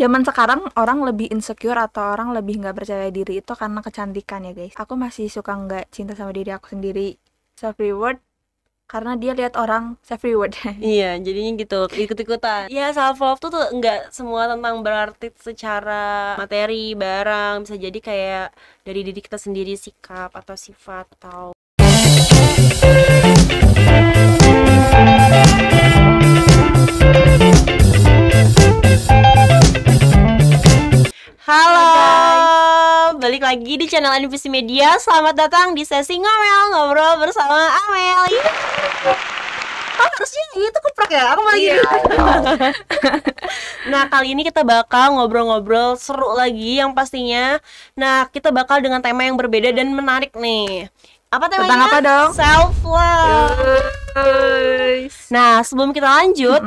zaman sekarang orang lebih insecure atau orang lebih nggak percaya diri itu karena kecantikan ya guys. Aku masih suka nggak cinta sama diri aku sendiri, self reward karena dia lihat orang self reward. Iya, jadinya gitu, ikut-ikutan. Ya, self love tuh nggak semua tentang berarti secara materi, barang. Bisa jadi kayak dari diri kita sendiri, sikap atau sifat atau Halo, balik lagi di channel NPC Media. Selamat datang di sesi ngobrol bersama Amel. Harusnya itu keprek ya, aku malah gitu. Nah, kali ini kita bakal ngobrol-ngobrol seru lagi yang pastinya. Nah, kita bakal dengan tema yang berbeda dan menarik nih. Apa temanya? Tentang apa dong? Self love. Nah, sebelum kita lanjut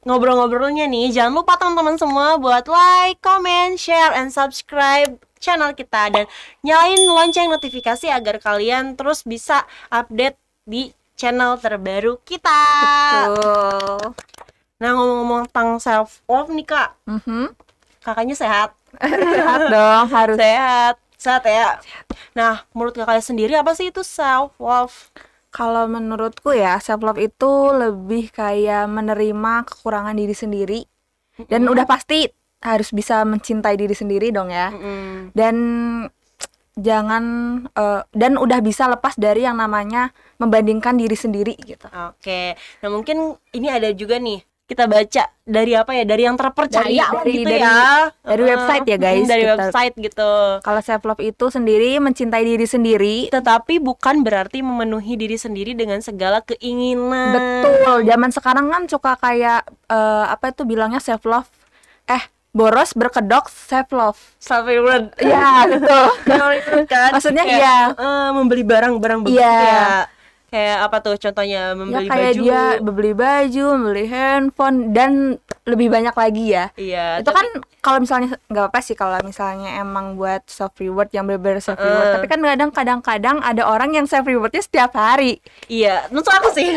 ngobrol-ngobrolnya nih, jangan lupa teman-teman semua buat like, comment, share, and subscribe channel kita dan nyalain lonceng notifikasi agar kalian terus bisa update di channel terbaru kita. Betul. Nah, ngomong-ngomong tentang self love nih kak, kakaknya sehat? Sehat dong, harus Sehat ya. Nah, menurut kakaknya sendiri apa sih itu self love? Kalau menurutku ya, self love itu lebih kayak menerima kekurangan diri sendiri. Dan udah pasti harus bisa mencintai diri sendiri dong ya. Dan jangan dan udah bisa lepas dari yang namanya membandingkan diri sendiri gitu. Oke. Nah, mungkin ini ada juga nih, kita baca dari apa ya? Dari yang terpercaya gitu ya. Dari website ya guys. Dari website gitu. Kalau self love itu sendiri mencintai diri sendiri, tetapi bukan berarti memenuhi diri sendiri dengan segala keinginan. Betul. Zaman sekarang kan suka kayak apa itu bilangnya self love. Boros berkedok self love. Self reward. Iya, betul. Kan? Maksudnya kayak, iya. Membeli barang-barang begitu ya. Kayak apa tuh contohnya? Membeli ya, kayak baju. dia membeli baju, membeli handphone, dan lebih banyak lagi ya. Iya. Itu kan kalau misalnya nggak apa sih kalau misalnya emang buat self reward yang bener-bener self reward. Tapi kan kadang-kadang ada orang yang self rewardnya setiap hari. Iya, menurut aku sih.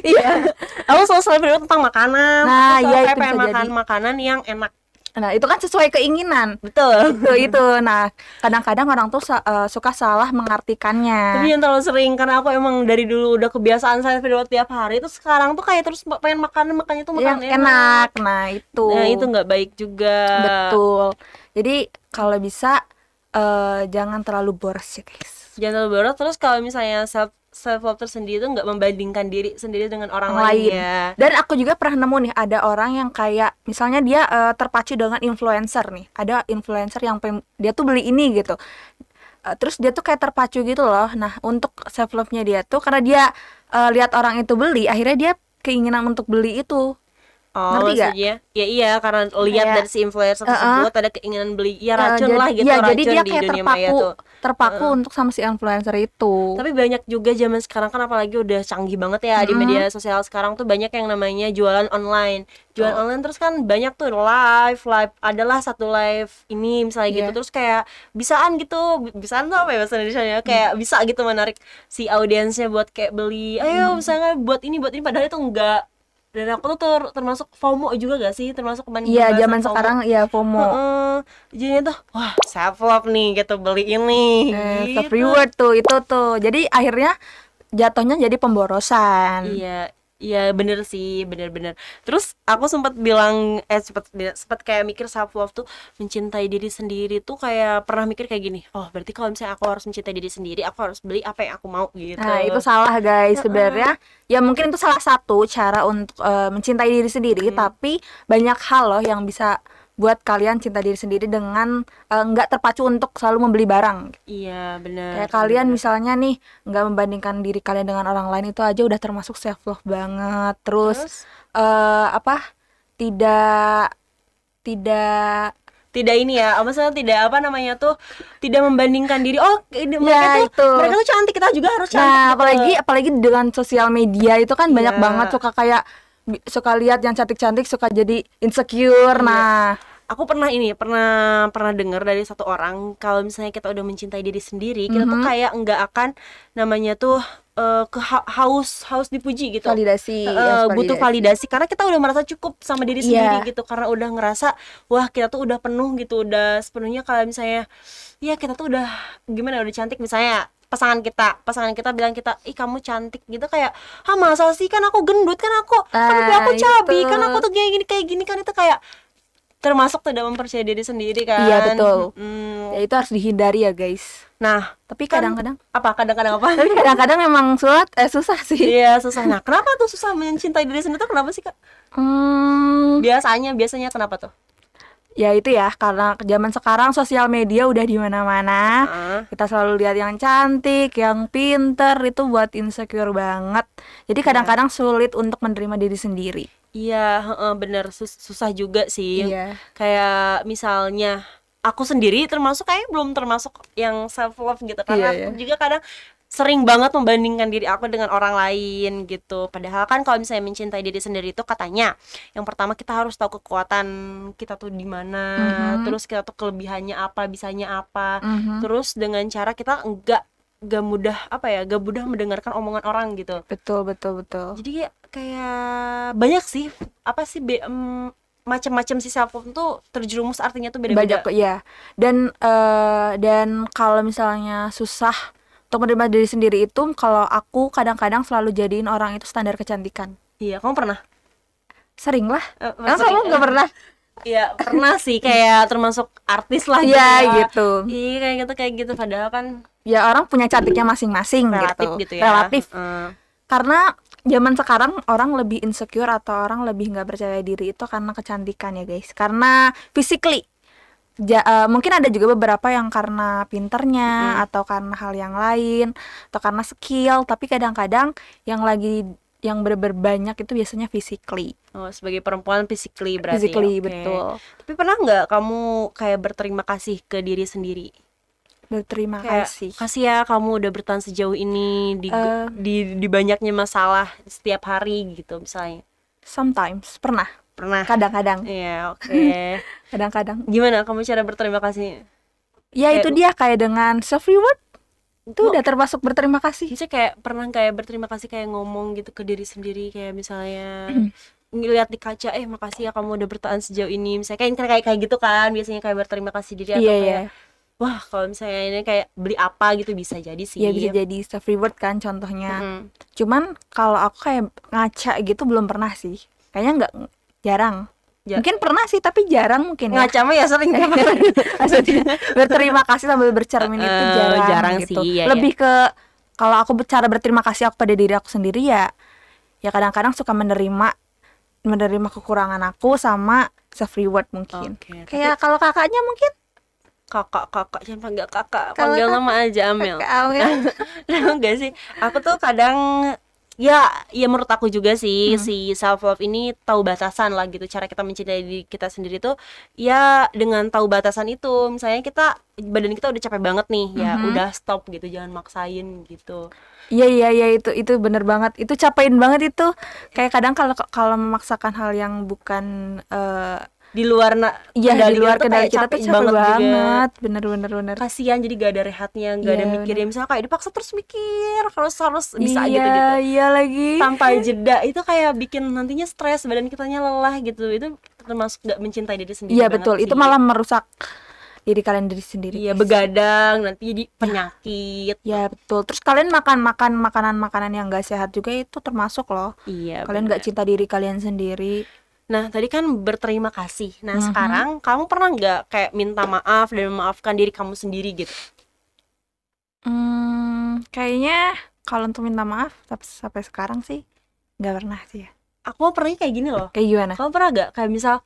Iya. Aku selalu self reward tentang makanan. Nah, iya itu pengen bisa makan jadi. makanan yang enak. Nah, itu kan sesuai keinginan. Betul. Itu. Nah, kadang-kadang orang tuh suka salah mengartikannya. Tapi jangan terlalu sering, karena aku emang dari dulu udah kebiasaan saya video tiap hari. Terus sekarang tuh kayak terus pengen makannya tuh yang makanan enak. Nah, itu. Nah, itu nggak baik juga. Betul. Jadi kalau bisa jangan terlalu boros ya guys. Jangan terlalu boros. Terus kalau misalnya self love tersendiri itu nggak membandingkan diri sendiri dengan orang lain ya. Dan aku juga pernah nemu nih, ada orang yang kayak misalnya dia terpacu dengan influencer nih. Ada influencer yang dia tuh beli ini gitu. Terus dia tuh kayak terpacu gitu loh. Nah, untuk self love-nya dia tuh karena dia lihat orang itu beli, akhirnya dia keinginan untuk beli itu. Ngerti gak? Ya iya, karena lihat dari si influencer tersebut ada keinginan beli, ya racun lah gitu, racun jadi dia di kayak dunia maya tuh terpaku untuk sama si influencer itu. Tapi banyak juga zaman sekarang kan, apalagi udah canggih banget ya di media sosial sekarang tuh, banyak yang namanya jualan online. Online terus kan banyak tuh live adalah satu live ini misalnya gitu, terus kayak bisaan tuh apa ya bahasa Indonesianya, kayak bisa gitu menarik si audiensnya buat kayak beli, ayo misalnya buat ini padahal itu enggak. Dan aku tuh termasuk FOMO juga gak sih? Termasuk iya, zaman sekarang ya FOMO. Jadinya tuh, wah self love nih gitu, beli ini gitu. Self reward tuh, itu tuh. Jadi akhirnya jatuhnya jadi pemborosan. Iya bener sih, bener. Terus aku sempat bilang, sempat kayak mikir self love tuh mencintai diri sendiri tuh, kayak pernah mikir kayak gini, oh berarti kalau misalnya aku harus mencintai diri sendiri, aku harus beli apa yang aku mau gitu. Nah, itu salah guys sebenarnya. Ya mungkin itu salah satu cara untuk mencintai diri sendiri, tapi banyak hal loh yang bisa buat kalian cinta diri sendiri dengan nggak terpacu untuk selalu membeli barang. Iya, benar. Kayak kalian misalnya nih nggak membandingkan diri kalian dengan orang lain, itu aja udah termasuk self love banget. Terus tidak ini ya, maksudnya tidak tidak membandingkan diri. Mereka tuh cantik, kita juga harus cantik. Nah, apalagi dengan sosial media itu kan banyak banget suka lihat yang cantik-cantik, suka jadi insecure. Nah, aku pernah dengar dari satu orang kalau misalnya kita udah mencintai diri sendiri, kita tuh kayak nggak akan namanya tuh haus dipuji gitu. Validasi, Butuh validasi karena kita udah merasa cukup sama diri Iya. sendiri gitu, karena udah ngerasa wah kita tuh udah penuh gitu, udah sepenuhnya. Kalau misalnya ya kita tuh udah gimana, udah cantik misalnya, pasangan kita bilang kita, ih kamu cantik gitu, kayak masa sih, kan aku gendut, kan aku cabi, itu. kan aku tuh kayak gini kan, itu kayak termasuk tidak mempercayai diri sendiri kan. Iya betul. Mm. Ya itu harus dihindari ya guys. Nah Tapi kan, kadang-kadang kadang-kadang apa tapi kadang-kadang memang susah sih. iya susah. Nah kenapa tuh susah mencintai diri sendiri tuh, kenapa sih Kak? Biasanya kenapa tuh? Ya itu ya, karena zaman sekarang sosial media udah di mana-mana. Kita selalu lihat yang cantik, yang pinter, itu buat insecure banget. Jadi kadang-kadang sulit untuk menerima diri sendiri. Iya, bener, susah juga sih. Iya. Kayak misalnya aku sendiri termasuk kayak belum termasuk yang self love gitu, karena Iya. aku juga kadang sering banget membandingkan diri aku dengan orang lain gitu. Padahal kan kalau misalnya mencintai diri sendiri itu katanya yang pertama kita harus tahu kekuatan kita tuh di mana, terus kita tuh kelebihannya apa, bisanya apa. Terus dengan cara kita gak mudah mendengarkan omongan orang gitu. Betul. Jadi kayak banyak sih macam-macam sih self love tuh terjerumus, artinya tuh beda-beda. Banyak ya. Dan kalau misalnya susah untuk menerima diri sendiri itu, kalau aku kadang-kadang selalu jadiin orang itu standar kecantikan. Iya, kamu pernah? Sering lah. Sering, Kamu nggak pernah? Iya, pernah sih, kayak termasuk artis lah gitu. Iya ya. gitu. Iya, kayak gitu padahal kan Ya orang punya cantiknya masing-masing relatif gitu. gitu ya. Relatif. Karena zaman sekarang orang lebih insecure atau orang lebih nggak percaya diri itu karena kecantikan ya guys. Karena physically. Mungkin ada juga beberapa yang karena pinternya atau karena hal yang lain atau karena skill, tapi kadang-kadang yang bener-bener banyak itu biasanya physically. Oh, sebagai perempuan physically berarti. Physically, Oke. betul. Tapi pernah nggak kamu kayak berterima kasih ke diri sendiri? Berterima Kayak, kasih. kasih ya kamu udah bertahan sejauh ini di banyaknya masalah setiap hari gitu misalnya. Sometimes pernah. Kadang-kadang. Iya, oke. Kadang-kadang. Gimana kamu cara berterima kasih? Ya itu dia kayak dengan self reward. Itu udah termasuk berterima kasih. Misalnya kayak pernah kayak berterima kasih, kayak ngomong gitu ke diri sendiri, kayak misalnya ngeliat di kaca, makasih ya kamu udah bertahan sejauh ini. Misalnya kayak gitu kan, biasanya kayak berterima kasih diri, atau kayak wah kalau misalnya ini kayak beli apa gitu, bisa jadi sih. Ya bisa jadi self reward kan contohnya. Cuman kalau aku kayak ngaca gitu belum pernah sih. Kayaknya jarang. Mungkin pernah sih tapi jarang mungkin ya. Ngaca mah ya sering. Maksudnya berterima kasih sambil bercermin itu jarang gitu. sih, Lebih ke kalau aku cara berterima kasih aku pada diri aku sendiri ya kadang-kadang suka menerima kekurangan aku sama self reward mungkin. Kayak kalau kakaknya mungkin kakak jangan panggil kakak, panggil nama aja Amel. Enggak sih, aku tuh kadang ya menurut aku juga sih si self love ini tahu batasan lah gitu. Cara kita mencintai diri kita sendiri tuh ya dengan tahu batasan itu. Misalnya badan kita udah capek banget nih, ya udah stop gitu, jangan maksain gitu. Iya itu bener banget. Itu capein banget itu. Kayak kadang kalau memaksakan hal yang bukan di luar kendali kita tuh capek banget. Bener. Kasian, jadi gak ada rehatnya, gak ada mikirnya. Misalnya kayak dipaksa terus mikir, harus bisa gitu. Iya lagi. Tanpa jeda, itu kayak bikin nantinya stres, badan kitanya lelah gitu. Itu termasuk gak mencintai diri sendiri. Iya betul, itu malah merusak diri kalian sendiri. Iya, begadang, nanti jadi penyakit. Ya betul. Terus kalian makan makanan yang gak sehat juga itu termasuk loh. Iya. Kalian gak cinta diri kalian sendiri. Nah tadi kan berterima kasih. Nah sekarang kamu pernah nggak kayak minta maaf dan memaafkan diri kamu sendiri gitu? Kayaknya kalau untuk minta maaf sampai sekarang sih nggak pernah sih ya. Aku pernah kayak gini loh. Kayak gimana? Kamu pernah gak kayak misal,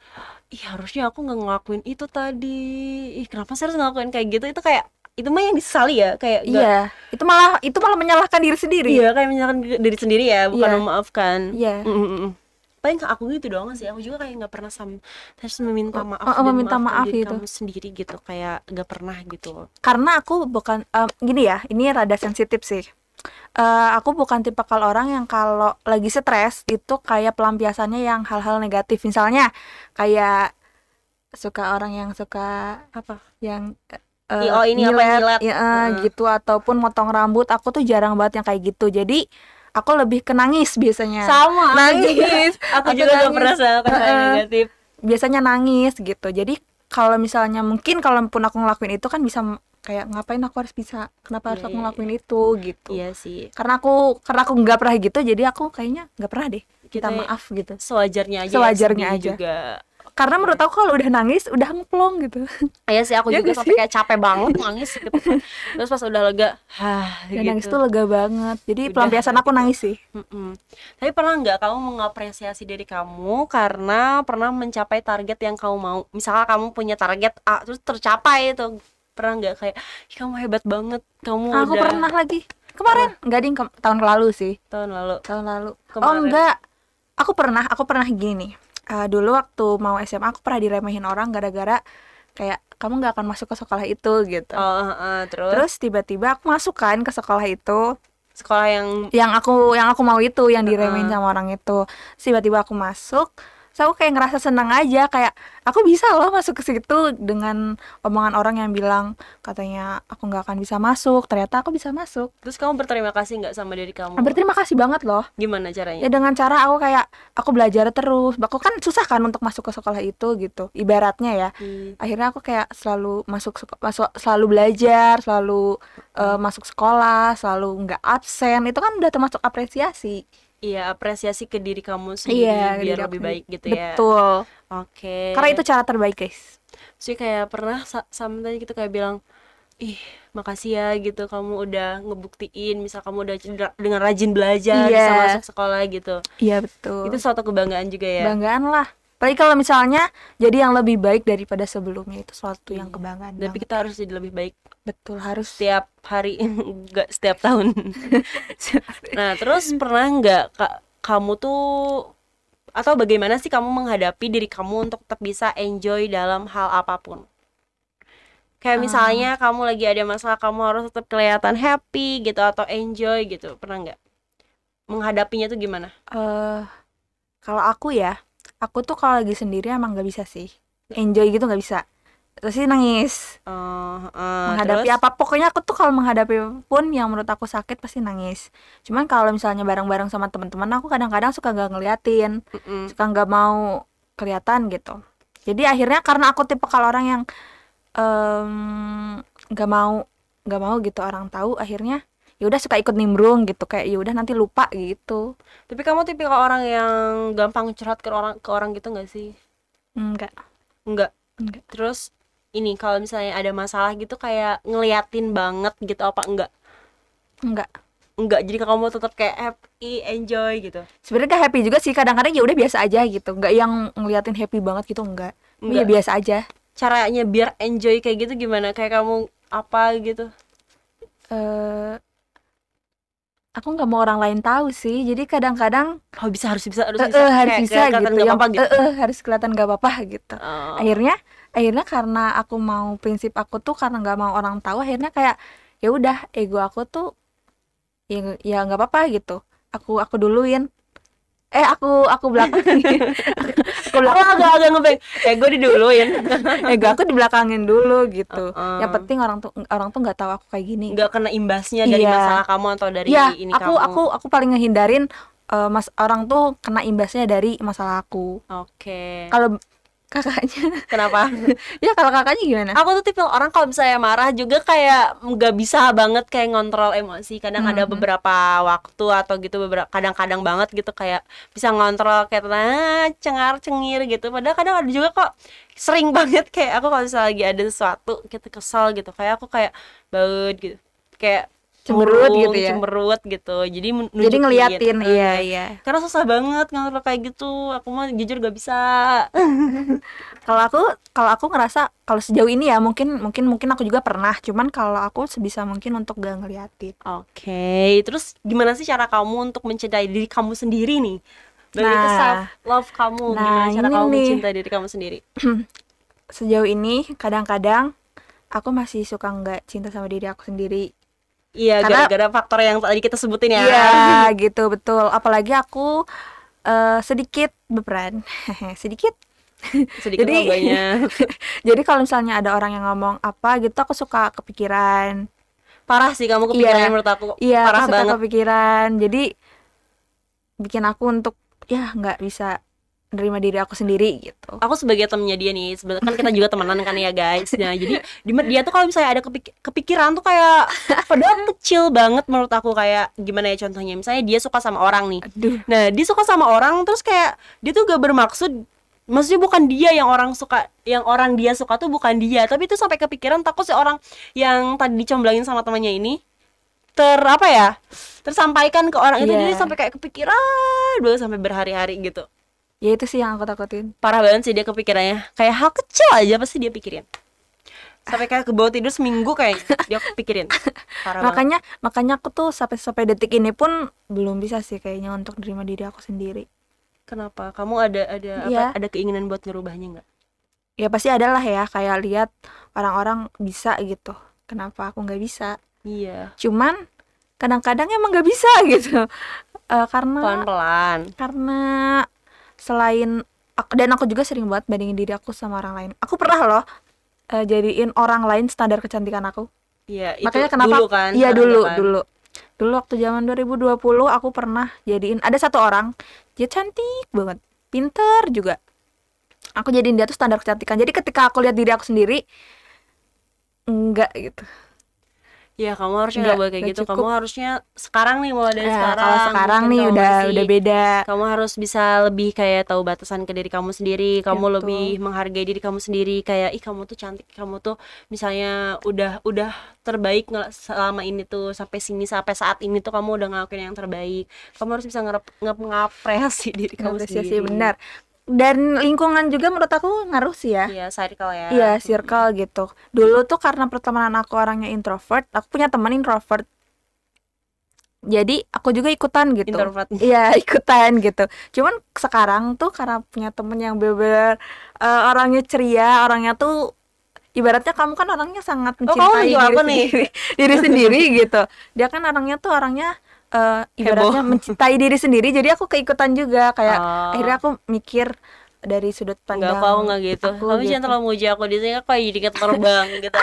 harusnya aku nggak ngelakuin itu tadi. Kenapa sih harus ngelakuin kayak gitu? Itu kayak itu mah yang disesali ya, kayak iya. Itu malah menyalahkan diri sendiri. Iya, kayak menyalahkan diri sendiri ya, bukan memaafkan. Iya. Paling aku gitu doang sih. Aku juga kayak nggak pernah harus meminta maaf meminta maaf diri gitu kamu sendiri gitu, kayak nggak pernah gitu. Karena aku bukan gini ya, ini rada sensitif sih. Aku bukan tipikal orang yang kalau lagi stres itu kayak pelampiasannya yang hal-hal negatif. Misalnya kayak suka orang yang suka Apa? yang Oh ini apa, nyilet? ya, gitu, ataupun motong rambut. Aku tuh jarang banget yang kayak gitu. Jadi aku lebih ke nangis biasanya. Sama, Nangis. aku Aku juga gak nangis. pernah sama pasangan negatif. Biasanya nangis gitu. Jadi kalau misalnya mungkin kalaupun aku ngelakuin itu kan bisa kayak ngapain aku harus bisa, kenapa harus Iya, aku iya, ngelakuin itu gitu. Iya sih, Karena aku nggak pernah gitu, jadi aku kayaknya nggak pernah deh. kita Minta maaf gitu. sewajarnya aja, Sewajarnya sedih aja. juga. Karena menurut aku kalau udah nangis udah ngeplong gitu. Iya sih, aku Ya juga gak sampai sih? kayak capek banget nangis gitu kan. Terus pas udah lega, Dan nangis gitu. tuh lega banget. Jadi Udah pelampiasan aku gitu. nangis sih. Mm-mm. Tapi pernah nggak kamu mengapresiasi diri kamu karena pernah mencapai target yang kamu mau? Misalnya kamu punya target A terus tercapai itu, pernah nggak kayak, "Ih, kamu hebat banget, kamu Aku udah." pernah lagi. Kemarin, enggak ding, tahun lalu sih. Tahun lalu. Tahun lalu. Oh Kemarin. enggak. Aku pernah gini nih. Dulu waktu mau SMA aku pernah diremehin orang gara-gara kayak kamu nggak akan masuk ke sekolah itu gitu. Terus Terus tiba-tiba aku masuk kan ke sekolah itu, sekolah yang yang aku mau itu, yang diremehin sama orang itu. Terus tiba-tiba aku masuk, terus aku kayak ngerasa senang aja, kayak aku bisa loh masuk ke situ dengan omongan orang yang bilang katanya aku nggak akan bisa masuk, ternyata aku bisa masuk. terus kamu berterima kasih nggak sama diri kamu? Berterima kasih banget loh. Gimana caranya? Ya dengan cara aku kayak aku belajar terus. Aku kan susah kan untuk masuk ke sekolah itu gitu. Ibaratnya ya. Akhirnya aku kayak selalu selalu belajar, selalu masuk sekolah, selalu nggak absen. Itu kan udah termasuk apresiasi. Iya, apresiasi ke diri kamu sendiri Iya, biar diri lebih aku baik gitu ya. Betul. Oke. Karena itu cara terbaik, guys. Sih kayak pernah sama tadi gitu kayak bilang, ih makasih ya gitu kamu udah ngebuktiin, misal kamu udah dengan rajin belajar Iya. bisa masuk sekolah gitu. Iya, betul. Itu suatu kebanggaan juga ya. Banggaan lah. Apalagi kalau misalnya jadi yang lebih baik daripada sebelumnya, itu suatu yang kebanggaan. Tapi banget. kita harus jadi lebih baik Betul, harus setiap hari, enggak setiap tahun. Nah, terus pernah nggak kamu tuh, atau bagaimana sih kamu menghadapi diri kamu untuk tetap bisa enjoy dalam hal apapun? Kayak misalnya kamu lagi ada masalah, kamu harus tetap kelihatan happy gitu atau enjoy gitu. Pernah nggak? Menghadapinya tuh gimana? Kalau aku ya, aku tuh kalau lagi sendiri emang nggak bisa sih enjoy gitu, nggak bisa. Terus sih nangis. Menghadapi Terus? apa, pokoknya aku tuh kalau menghadapi pun yang menurut aku sakit pasti nangis. Cuman kalau misalnya bareng-bareng sama teman-teman, aku kadang-kadang suka nggak ngeliatin, suka nggak mau kelihatan gitu. Jadi akhirnya karena aku tipe kalau orang yang nggak mau gitu orang tahu, akhirnya ya udah suka ikut nimbrung gitu, kayak ya udah nanti lupa gitu. Tapi kamu tipikal orang yang gampang curhat ke orang gitu nggak sih? Enggak. Enggak. Terus ini kalau misalnya ada masalah gitu kayak ngeliatin banget gitu apa enggak? Enggak, jadi kamu tetap kayak happy, enjoy gitu. Sebenarnya gak happy juga sih, kadang-kadang ya udah biasa aja gitu, nggak yang ngeliatin happy banget gitu, enggak. Ya biasa aja. Caranya biar enjoy kayak gitu gimana? Kayak kamu apa gitu? Aku nggak mau orang lain tahu sih, jadi kadang-kadang harus bisa harus Kayak bisa kelihatan gitu, nggak apa-apa gitu. harus kelihatan nggak apa-apa gitu. Akhirnya karena aku mau, prinsip aku tuh karena nggak mau orang tahu, akhirnya kayak ya udah ego aku tuh ya nggak apa-apa gitu, aku duluin, aku belakangin. agak ngebeng. Gue diduluin. Ego aku dibelakangin dulu gitu. Yang penting orang tuh nggak tahu aku kayak gini. Nggak kena imbasnya dari Iya. masalah kamu atau dari Iya, ini aku kamu. paling ngehindarin orang tuh kena imbasnya dari masalah aku. Oke. Kalau kakaknya, Kenapa? ya kalau kakaknya gimana? Aku tuh tipe orang kalau misalnya marah juga kayak nggak bisa banget kayak ngontrol emosi. Kadang ada beberapa waktu atau gitu, kadang-kadang banget gitu kayak bisa ngontrol kayak cengar cengir gitu. Padahal kadang ada juga kok sering banget kayak aku kalau misalnya lagi ada sesuatu gitu kesel gitu, kayak aku kayak baut gitu, kayak Cemberut gitu ya. Cemberut gitu. Jadi Jadi ngeliatin, gitu. iya. Karena susah banget ngontrol kayak gitu. Aku mah jujur gak bisa. Kalau aku ngerasa kalau sejauh ini ya mungkin aku juga pernah, cuman kalau aku sebisa mungkin untuk gak ngeliatin. Oke, terus gimana sih cara kamu untuk mencintai diri kamu sendiri nih? Balik ke self love kamu, gimana cara ini kamu nih. mencintai diri kamu sendiri? Sejauh ini kadang-kadang aku masih suka nggak cinta sama diri aku sendiri. Iya, Karena- gara-gara faktor yang tadi kita sebutin ya. Iya, gitu, betul. Apalagi aku sedikit berperan. Sedikit sedikit Jadi atau banyak. jadi kalau misalnya ada orang yang ngomong apa gitu aku suka kepikiran. Parah sih kamu Iya, kepikirannya menurut aku. iya aku Parah suka banget. kepikiran. Jadi bikin aku untuk ya nggak bisa nerima diri aku sendiri gitu. Aku sebagai temennya dia nih, sebenarnya kan kita juga temenan kan ya guys. Nah jadi dia tuh kalau misalnya ada kepikiran tuh kayak padahal kecil banget menurut aku, kayak gimana ya contohnya, misalnya dia suka sama orang nih. Aduh. Nah dia suka sama orang terus kayak dia tuh gak bermaksud, maksudnya bukan dia yang orang suka, yang orang dia suka tuh bukan dia, tapi itu sampai kepikiran, takut si orang yang tadi dicomblangin sama temannya ini apa ya, tersampaikan ke orang itu, Iya. jadi sampai kayak kepikiran banget sampai berhari-hari gitu. Ya itu sih yang aku takutin. Parah banget sih dia kepikirannya, kayak hal kecil aja pasti dia pikirin, sampai kayak ke bawah tidur seminggu kayak dia pikirin. Parah banget. Makanya aku tuh sampai detik ini pun belum bisa sih kayaknya untuk nerima diri aku sendiri. Kenapa kamu ada apa, Iya. ada keinginan buat ngerubahnya nggak? Ya pasti ada lah ya, kayak lihat orang-orang bisa gitu. Kenapa aku nggak bisa? Iya, Cuman kadang-kadang emang nggak bisa gitu. Karena pelan-pelan. selain dan aku juga sering banget bandingin diri aku sama orang lain. Aku pernah loh jadiin orang lain standar kecantikan aku. Iya, itu Makanya kenapa? dulu kan, Iya sekarang dulu, kan. dulu waktu zaman 2020 aku pernah jadiin ada satu orang, dia cantik banget, pinter juga. Aku jadiin dia tuh standar kecantikan. Jadi ketika aku lihat diri aku sendiri, enggak gitu. Ya kamu harusnya Nggak nggak boleh kayak nggak gitu. Kamu cukup. harusnya sekarang nih, mulai dari Kalau sekarang sekarang mungkin nih kamu udah masih, beda. kamu harus bisa lebih kayak tahu batasan ke diri kamu sendiri. Kamu Betul. lebih menghargai diri kamu sendiri. Kayak ih kamu tuh cantik, kamu tuh misalnya udah terbaik selama ini tuh, sampai sini, sampai saat ini tuh kamu udah ngelakuin yang terbaik. Kamu harus bisa ngapresiasi diri kamu Apresiasi sendiri. benar. Dan lingkungan juga menurut aku ngaruh sih ya. Iya, circle ya. Iya, circle gitu. Dulu tuh karena pertemanan aku orangnya introvert, aku punya teman introvert. Jadi aku juga ikutan gitu. Introvert. Iya, ikutan gitu. Cuman sekarang tuh karena punya temen yang bener-bener orangnya ceria, orangnya tuh ibaratnya kamu kan orangnya sangat kamu mencintai juga apa nih? diri sendiri gitu. Dia kan orangnya tuh ibaratnya Heboh. mencintai diri sendiri. Jadi aku keikutan juga kayak Oh. akhirnya aku mikir dari sudut Enggak, pandang aku nggak gitu. aku Kamu gitu. jangan terlalu muji aku di sini, aku kayak jadi kayak terbang gitu.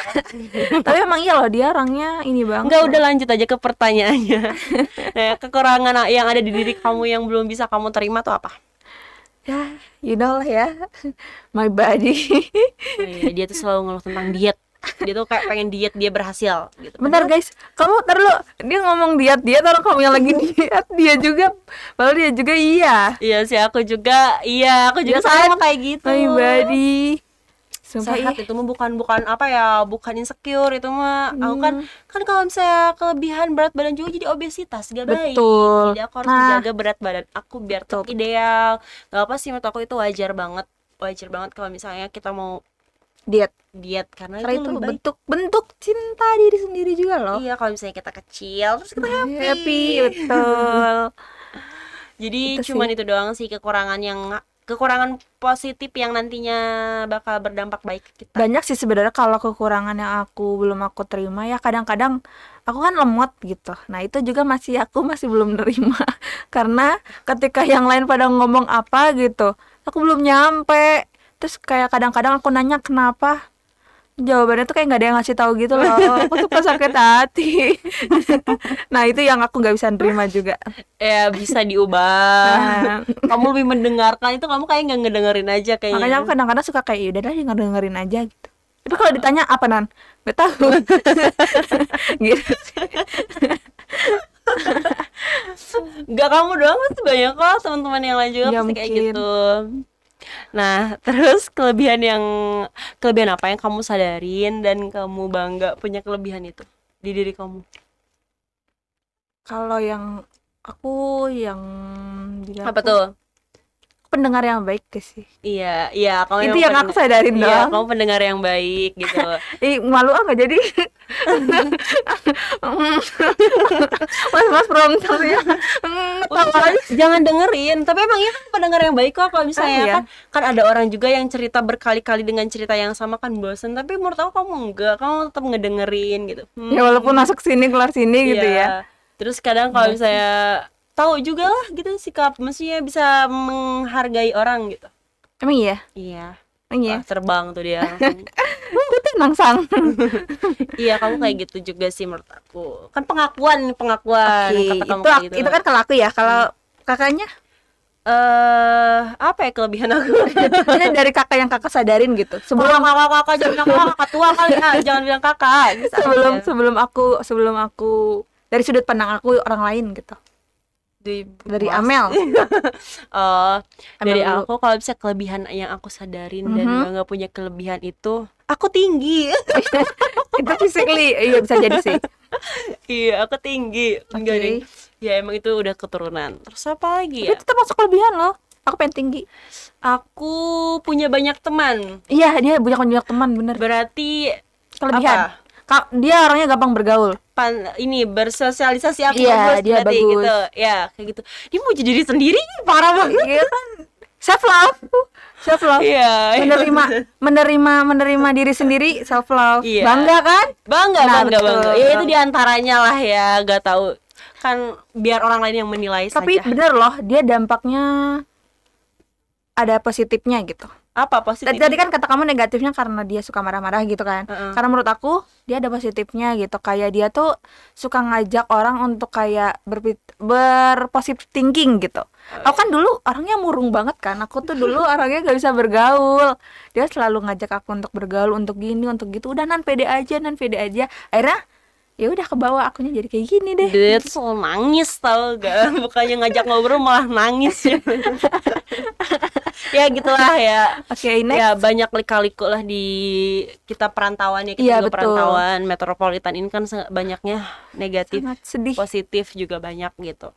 Tapi emang iya loh dia orangnya ini banget. Enggak, udah lanjut aja ke pertanyaannya. Nah, kekurangan yang ada di diri kamu yang belum bisa kamu terima tuh apa? Ya, you know lah ya. My body. Oh, iya, dia tuh selalu ngeluh tentang diet. Dia tuh kayak pengen diet, dia berhasil gitu. Bentar guys, kamu ntar dulu, dia ngomong diet, orang kamu yang lagi diet, dia juga, padahal dia juga iya. Iya sih, aku juga Dia sama kan kayak gitu. My body. Sumpah Sehat ih. itu mah bukan apa ya, bukan insecure itu mah. Aku kan kalau misalnya kelebihan berat badan juga jadi obesitas, gak baik. Betul. Jadi aku harus Nah. menjaga berat badan aku biar tetap Betul. ideal. Gak apa sih, menurut aku itu wajar banget kalau misalnya kita mau Diet. karena Karena itu itu lebih baik. bentuk cinta diri sendiri juga loh. Iya, kalau misalnya kita kecil terus kita happy. Happy, betul. Jadi Itu cuman sih. itu doang sih kekurangan positif yang nantinya bakal berdampak baik ke kita. Banyak sih sebenarnya kalau kekurangan yang belum aku terima ya, kadang-kadang aku kan lemot gitu. Nah, itu juga aku masih belum nerima. Karena ketika yang lain pada ngomong apa gitu, aku belum nyampe. Terus kayak kadang-kadang aku nanya kenapa, jawabannya tuh kayak nggak ada yang ngasih tahu gitu loh. Aku tuh pas sakit hati. Nah, itu yang aku nggak bisa nerima juga. Ya bisa diubah. Nah, Kamu lebih mendengarkan, itu kamu kayak nggak ngedengerin aja kayaknya. makanya aku kadang-kadang suka kayak ya udah dah dengerin aja gitu. Tapi kalau ditanya apa Nan? Gak tahu. Gitu. Nggak kamu doang, pasti banyak kok teman-teman yang lain juga Ya, pasti kayak mungkin. gitu. Nah, terus kelebihan apa yang kamu sadarin dan kamu bangga punya kelebihan itu di diri kamu? Kalau yang diri Apa aku, tuh? pendengar yang baik guys sih. Iya, kamu Itu yang aku sadarin iya, doang. kamu pendengar yang baik gitu. Malu nggak jadi. Mas prompter ya. Jangan dengerin, tapi emang iya kan pendengar yang baik kok. Kalau misalnya iya. kan ada orang juga yang cerita berkali-kali dengan cerita yang sama kan bosen, tapi menurut aku kamu enggak, kamu tetap ngedengerin gitu. Ya walaupun masuk sini keluar sini gitu Iya. ya. Terus kadang kalau misalnya tahu juga lah gitu sikap, maksudnya bisa menghargai orang gitu. Emang iya? Iya. Emang iya? Wah, terbang tuh dia langsung. Gue tenang sang. Iya, kamu kayak gitu juga sih menurut aku. Kan pengakuan kata kamu kayak gitu. Itu kan kalau aku ya. Kalau kakaknya, Apa ya kelebihan aku? ini dari kakak yang kakak sadarin gitu. Sebelum kakak jangan bilang kakak tua kali ya, jangan bilang kakak. Bisa aja. sebelum aku dari sudut pandang aku orang lain gitu. Dari Mas. Amel. Oh, dari Amel dulu. aku kalau bisa kelebihan yang aku sadarin dan nggak punya kelebihan itu, aku tinggi. Itu physically, iya bisa jadi sih. Iya, aku tinggi. Enggak Oke. deh. Ya emang itu udah keturunan. Terus apa lagi Tapi ya? itu termasuk kelebihan loh. Aku pengen tinggi. Aku punya banyak teman. Iya, dia punya banyak teman, bener. Berarti Kelebihan. apa? Dia orangnya gampang bergaul. Ini bersosialisasi aku Iya, bagus dia berarti bagus. gitu. Ya, kayak gitu. Dia mau jadi diri sendiri, parah banget. Iya kan? Self love. Self love. Iya. Menerima diri sendiri, self love. Iya. Bangga kan? Bangga, Nah, bangga, betul. bangga. Ya itu diantaranya lah ya, gak tahu. Kan biar orang lain yang menilai Tapi saja. bener loh, dia dampaknya ada positifnya gitu. Apa positif? Tadi kan kata kamu negatifnya karena dia suka marah-marah gitu kan. Karena menurut aku dia ada positifnya gitu. Kayak dia tuh suka ngajak orang untuk kayak berpositif thinking gitu. Aku kan dulu orangnya murung banget kan. Aku tuh dulu orangnya gak bisa bergaul. Dia selalu ngajak aku untuk bergaul, untuk gini, untuk gitu. Udah nan pede aja. Akhirnya ya udah ke bawah, akunya jadi kayak gini deh. Dia tuh selalu nangis tau gak? Bukannya ngajak ngobrol malah nangis ya. Ya gitulah ya. Oke, next. Ya banyak lika-liku lah di kita perantauan ya. Kita Iya, juga betul. perantauan metropolitan ini kan banyaknya negatif, Sangat sedih. positif juga banyak gitu.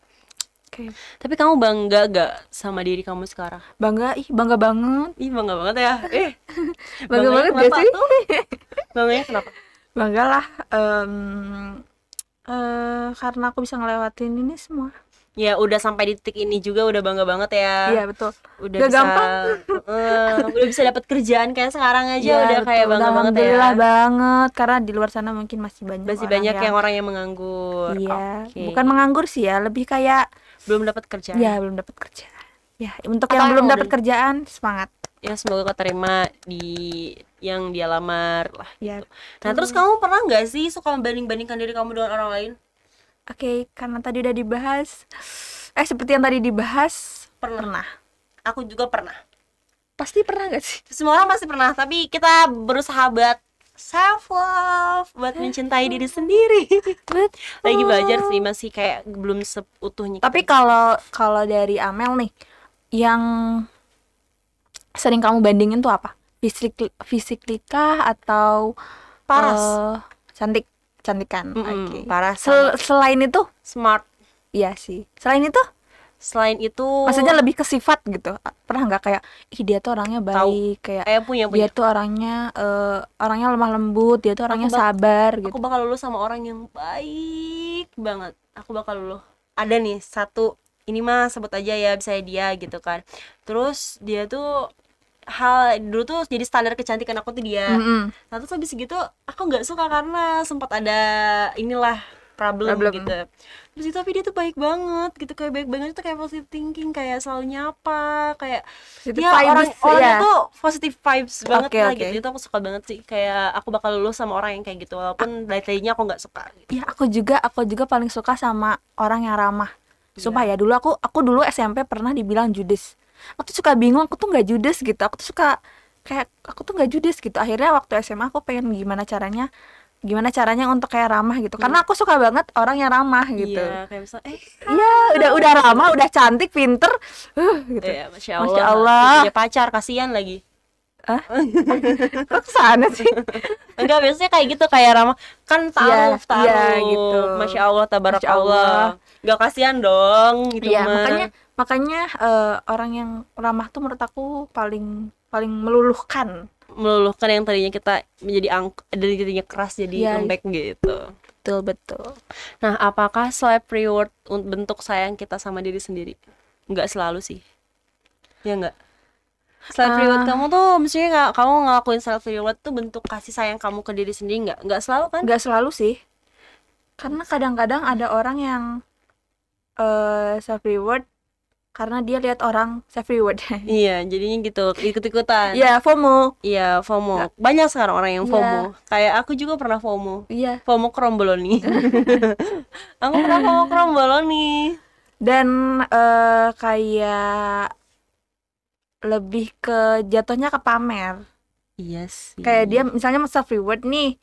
Oke. Tapi kamu bangga gak sama diri kamu sekarang? Bangga banget. Ih bangga banget ya. Bangga Bangganya banget gak kenapa sih? tuh? Bangganya kenapa? Bangga lah, karena aku bisa ngelewatin ini semua. Ya udah sampai di titik ini juga udah bangga banget ya. Iya betul. Udah Gak bisa gampang. udah bisa dapat kerjaan kayak sekarang aja Iya, udah kayak betul. bangga banget ya. Alhamdulillah banget, karena di luar sana mungkin masih banyak Masih orang banyak yang orang yang menganggur. iya, Oke. bukan menganggur sih ya, lebih kayak Belum dapat kerjaan. ya belum dapat kerjaan. Ya, untuk Atau yang belum emang dapat udah- kerjaan semangat. Ya semoga kau terima di yang dia lamar lah. Ya. Nah terus kamu pernah nggak sih suka membanding-bandingkan diri kamu dengan orang lain? Oke, karena tadi udah dibahas. Seperti yang tadi dibahas, Pernah. Aku juga pernah. pasti pernah gak sih? Semua orang pasti pernah, tapi kita berusaha buat self love, buat mencintai diri sendiri. Lagi belajar sih, masih kayak belum seutuhnya. Tapi kalau dari Amel nih, yang sering kamu bandingin tuh apa? Fisik kah atau Paras. cantikan? Oke. Paras sama Selain itu, smart. iya sih. Selain itu, Selain itu maksudnya lebih ke sifat gitu. Pernah nggak kayak, ih dia tuh orangnya baik, kayak punya dia tuh orangnya lemah lembut, dia tuh orangnya sabar gitu. aku bakal lulus sama orang yang baik banget. Aku bakal lulus. Ada nih satu, ini mah sebut aja ya, bisa dia gitu kan. Terus dia tuh dulu tuh jadi standar kecantikan aku tuh dia. Nah terus habis gitu aku nggak suka karena sempat ada inilah problem gitu. Terus itu tapi dia tuh baik banget gitu, kayak baik banget itu kayak positive thinking, kayak selalu nyapa, kayak Positive ya vibes, orangnya ya. tuh positive vibes banget Oke, lah oke. gitu. Itu aku suka banget sih, kayak aku bakal lulus sama orang yang kayak gitu walaupun dari tadinya aku nggak suka gitu. Ya aku juga paling suka sama orang yang ramah. Sumpah ya, dulu aku dulu SMP pernah dibilang judes. Aku tuh suka bingung, aku tuh nggak judes gitu. Aku tuh suka kayak aku tuh nggak judes gitu. Akhirnya waktu SMA aku pengen gimana caranya untuk kayak ramah gitu. Karena aku suka banget orang yang ramah gitu. Iya, kayak misalnya Iya, udah ramah, udah cantik, pinter, gitu. ya, Masya Masya Allah. Allah. Punya pacar, kasihan lagi. Kok kesana sih? Enggak, biasanya kayak gitu, kayak ramah kan taruh iya, gitu. Masya Allah, Masya tabarakallah. Gak kasihan dong gitu Iya, mah. makanya orang yang ramah tuh menurut aku paling meluluhkan. Meluluhkan yang tadinya kita dari tadinya keras jadi Iya. lembek gitu. Betul. Nah, apakah self reward bentuk sayang kita sama diri sendiri? Enggak selalu sih. Ya enggak? Self reward kamu tuh maksudnya kamu ngelakuin self reward tuh bentuk kasih sayang kamu ke diri sendiri enggak? Enggak selalu kan? Nggak selalu sih, karena kadang-kadang ada orang yang self reward karena dia lihat orang self reward. Iya, jadinya gitu, ikut-ikutan. Iya, FOMO. Iya, FOMO. Banyak sekarang orang yang Iya. FOMO. Kayak aku juga pernah FOMO. Iya. FOMO kromboloni. Aku pernah FOMO kromboloni. Dan kayak lebih ke jatuhnya ke pamer. Iya sih. Kayak dia misalnya self reward nih,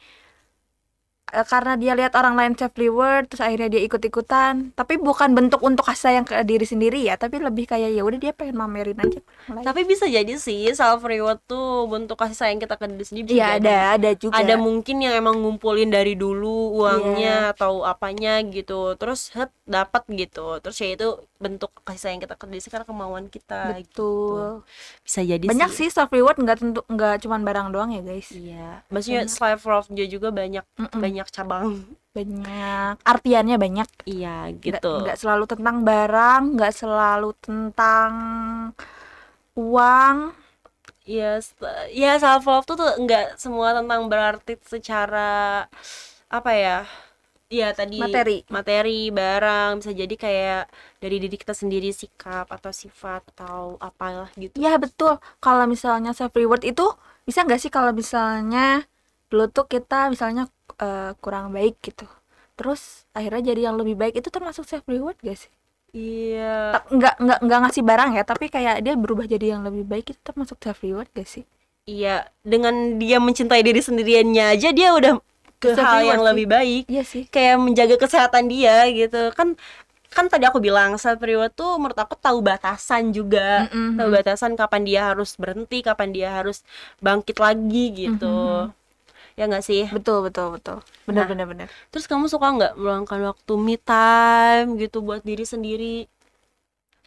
karena dia lihat orang lain self reward, terus akhirnya dia ikut-ikutan. Tapi bukan bentuk untuk kasih sayang ke diri sendiri ya, tapi lebih kayak ya udah dia pengen mamerin aja ke orang lain. Tapi bisa jadi sih self reward tuh bentuk kasih sayang kita ke diri sendiri. bisa Iya, jadi. ada juga. Ada mungkin yang emang ngumpulin dari dulu uangnya atau apanya gitu, terus dapat gitu, terus ya itu bentuk kasih sayang kita ke diri karena kemauan kita. Betul. Gitu. Bisa jadi Banyak sih self reward, nggak cuman barang doang ya guys. Iya, maksudnya self love juga banyak cabang. Banyak artiannya, banyak. Iya gitu. Nggak selalu tentang barang, nggak selalu tentang uang. Iya, ya self love tuh nggak semua tentang berarti secara apa ya? Iya tadi materi, barang, bisa jadi kayak dari diri kita sendiri, sikap atau sifat atau apalah gitu. Ya betul. Kalau misalnya self reward itu bisa nggak sih kalau misalnya dulu tuh kita misalnya kurang baik gitu, terus akhirnya jadi yang lebih baik, itu termasuk self reward gak sih? Iya. Nggak ngasih barang ya, tapi kayak dia berubah jadi yang lebih baik, itu termasuk self reward gak sih? Iya, dengan dia mencintai diri sendiriannya aja dia udah ke hal yang lebih baik. Iya sih. Kayak menjaga kesehatan dia gitu. Kan tadi aku bilang self reward tuh menurut aku tahu batasan juga. Tahu batasan kapan dia harus berhenti, kapan dia harus bangkit lagi gitu. Ya nggak sih? Betul. Benar. Terus kamu suka nggak meluangkan waktu me time gitu buat diri sendiri?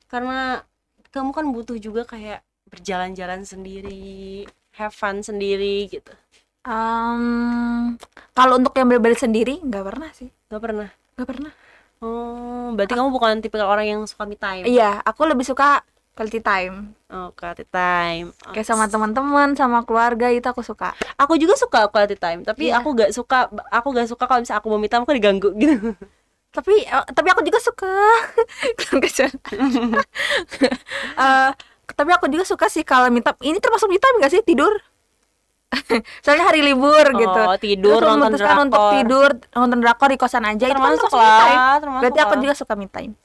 Karena kamu kan butuh juga kayak berjalan-jalan sendiri, have fun sendiri gitu. Kalau untuk yang berbeda sendiri nggak pernah sih. Nggak pernah. Oh, berarti kamu bukan tipe orang yang suka me time? Iya, aku lebih suka quality time. Oh, quality time. Kayak sama teman-teman, sama keluarga, itu aku suka. Aku juga suka quality time, tapi aku gak suka kalau misalnya aku mau me time aku diganggu gitu. Tapi aku juga suka. Tapi aku juga suka sih kalau me time. Ini termasuk me time gak sih, tidur? Soalnya hari libur gitu. Tidur, terus nonton drakor. Untuk tidur, nonton drakor di kosan aja, termasuk itu kan termasuk me time. Berarti aku juga suka me time.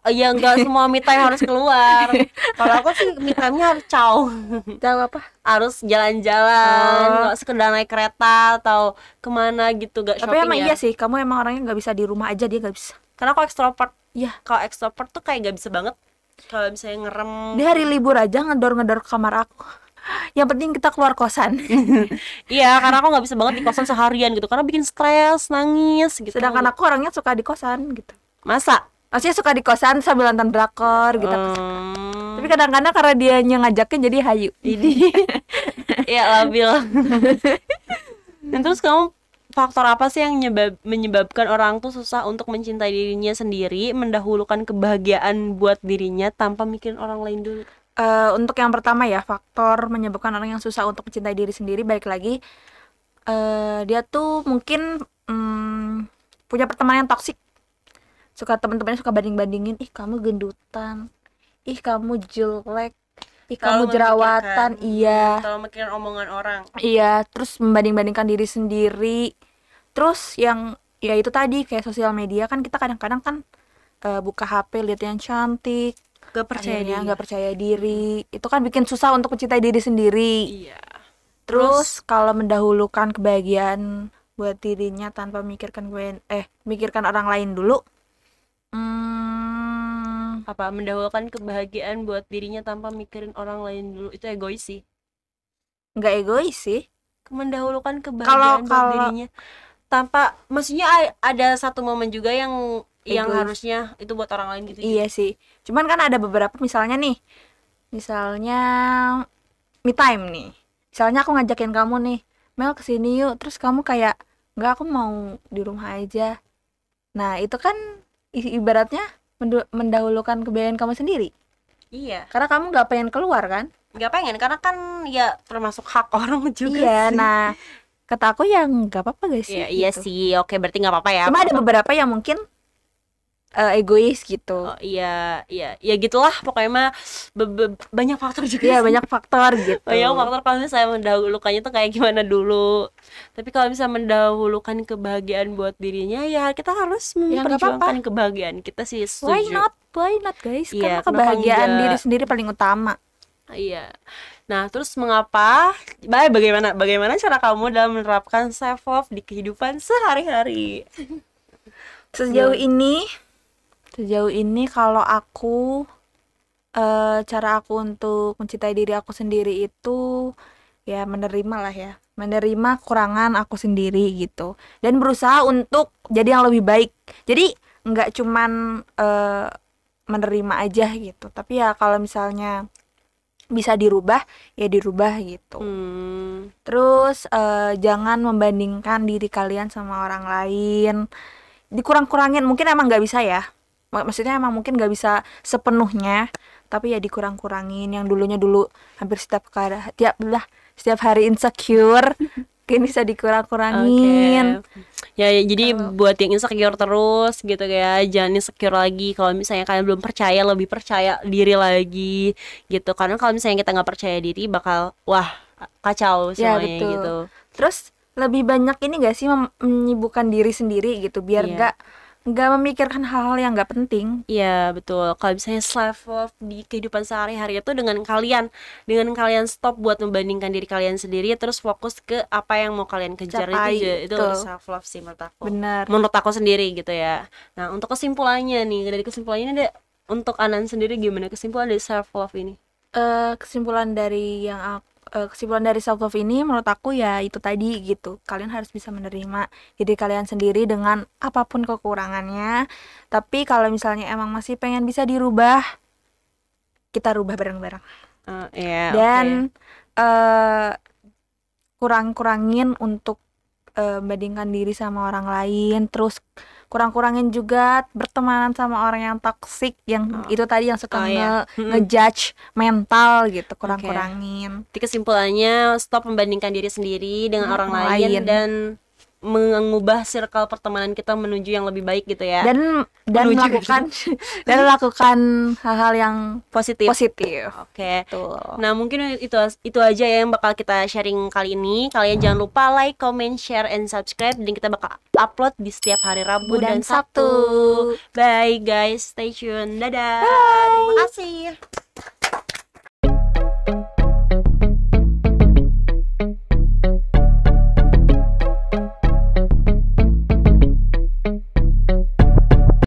Iya, nggak semua me time harus keluar. Kalau aku sih me time-nya harus Jauh apa? Harus jalan-jalan, nggak sekedar naik kereta atau kemana gitu, nggak shopping. Tapi emang iya sih, kamu emang orangnya nggak bisa di rumah aja, dia nggak bisa. Karena aku ekstrovert. Iya. Kalau ekstrovert tuh kayak nggak bisa banget. Kalau misalnya ngerem. Dia hari libur aja ngedor-ngedor ke kamar aku. Yang penting kita keluar kosan. Iya, karena aku nggak bisa banget di kosan seharian gitu, karena bikin stres, nangis gitu. Sedangkan aku orangnya suka di kosan gitu. Masa? Maksudnya suka di kosan sambil nonton drakor gitu. Tapi kadang-kadang karena dia ngajakin jadi hayu. Ini ya labil. Dan terus kamu, faktor apa sih yang menyebabkan orang tuh susah untuk mencintai dirinya sendiri, mendahulukan kebahagiaan buat dirinya tanpa mikirin orang lain dulu? Untuk yang pertama ya, faktor menyebabkan orang yang susah untuk mencintai diri sendiri, balik lagi dia tuh mungkin punya pertemanan yang toksik. Teman-temannya suka banding-bandingin, ih kamu gendutan, ih kamu jelek, ih kamu jerawatan. Iya, kalau mikirin omongan orang. Iya, terus membanding-bandingkan diri sendiri. Terus yang ya itu tadi, kayak sosial media kan, kita kadang-kadang kan buka HP lihat yang cantik, gak percaya diri. Itu kan bikin susah untuk mencintai diri sendiri. Iya. Terus kalau mendahulukan kebahagiaan buat dirinya tanpa mikirkan orang lain dulu. Apa mendahulukan kebahagiaan buat dirinya tanpa mikirin orang lain dulu, itu egois sih? Nggak egois sih. Mendahulukan kebahagiaan buat dirinya tanpa, maksudnya ada satu momen juga yang harusnya itu buat orang lain gitu. Iya sih. Cuman kan ada beberapa, misalnya me time nih. Misalnya aku ngajakin kamu nih, Mel kesini yuk, terus kamu kayak nggak, aku mau di rumah aja. Nah itu kan ibaratnya mendahulukan kebahagiaan kamu sendiri. Iya. Karena kamu nggak pengen keluar kan? Nggak pengen, karena kan ya termasuk hak orang juga. Iya, sih. nah kata aku yang nggak apa-apa guys. Iya, gitu. Iya sih, oke, berarti nggak apa-apa ya. Cuma ada beberapa yang mungkin egois gitu. Oh iya, iya, ya gitulah pokoknya mah banyak faktor juga Iya sih. banyak faktor gitu. Banyak faktor kalau misalnya mendahulukannya tuh kayak gimana dulu. Tapi kalau misalnya mendahulukan kebahagiaan buat dirinya ya kita harus Ya nggak apa-apa. memperjuangkan kebahagiaan kita sih, Why setuju. not? Why not guys? Iya, Karena kenapa kebahagiaan diri enggak? sendiri paling utama. Iya. Nah, terus mengapa? Bagaimana cara kamu dalam menerapkan self love di kehidupan sehari-hari? Sejauh Gimana? ini, sejauh ini kalau aku cara aku untuk mencintai diri aku sendiri itu ya menerima lah ya, menerima kekurangan aku sendiri gitu, dan berusaha untuk jadi yang lebih baik. Jadi nggak cuman menerima aja gitu, tapi ya kalau misalnya bisa dirubah ya dirubah gitu. Hmm, Terus jangan membandingkan diri kalian sama orang lain, dikurang-kurangin, mungkin emang nggak bisa ya. Maksudnya emang mungkin nggak bisa sepenuhnya, tapi ya dikurang-kurangin. Yang dulunya dulu hampir setiap hari insecure, kini bisa dikurang-kurangin. oke. Ya, ya, jadi Kalau buat yang insecure terus gitu ya, jangan insecure lagi. Kalau misalnya kalian belum percaya, lebih percaya diri lagi gitu. Karena kalau misalnya kita nggak percaya diri, bakal wah kacau ya semuanya gitu. betul. Terus lebih banyak ini gak sih menyibukkan diri sendiri gitu, biar Iya. nggak memikirkan hal-hal yang nggak penting. Iya betul. Kalau misalnya self love di kehidupan sehari-hari itu dengan kalian stop buat membandingkan diri kalian sendiri, terus fokus ke apa yang mau kalian kejar, Capai itu betul, self love sih menurut aku. benar. Menurut aku sendiri gitu ya. Nah untuk kesimpulannya nih, dari kesimpulannya ada untuk Anan sendiri gimana kesimpulan dari self love ini? Kesimpulan dari self love ini menurut aku ya itu tadi gitu, kalian harus bisa menerima diri kalian sendiri dengan apapun kekurangannya, tapi kalau misalnya emang masih pengen bisa dirubah, kita rubah bareng-bareng. Ya oke. Dan eh kurang-kurangin untuk bandingkan diri sama orang lain, terus kurang-kurangin juga bertemanan sama orang yang toksik, yang Oh, itu tadi yang suka oh ya. ngejudge mental gitu, Oke. kurang-kurangin. Jadi kesimpulannya stop membandingkan diri sendiri dengan orang Orang lain lain. dan mengubah circle pertemanan kita menuju yang lebih baik gitu ya. Dan Menuju melakukan dan melakukan hal-hal yang positif. positif. Oke. Tuh. Nah, mungkin itu aja ya yang bakal kita sharing kali ini. Kalian jangan lupa like, comment, share, and subscribe. Dan kita bakal upload di setiap hari Rabu dan Dan Sabtu. Sabtu. Bye guys, stay tune. Dadah. Terima kasih.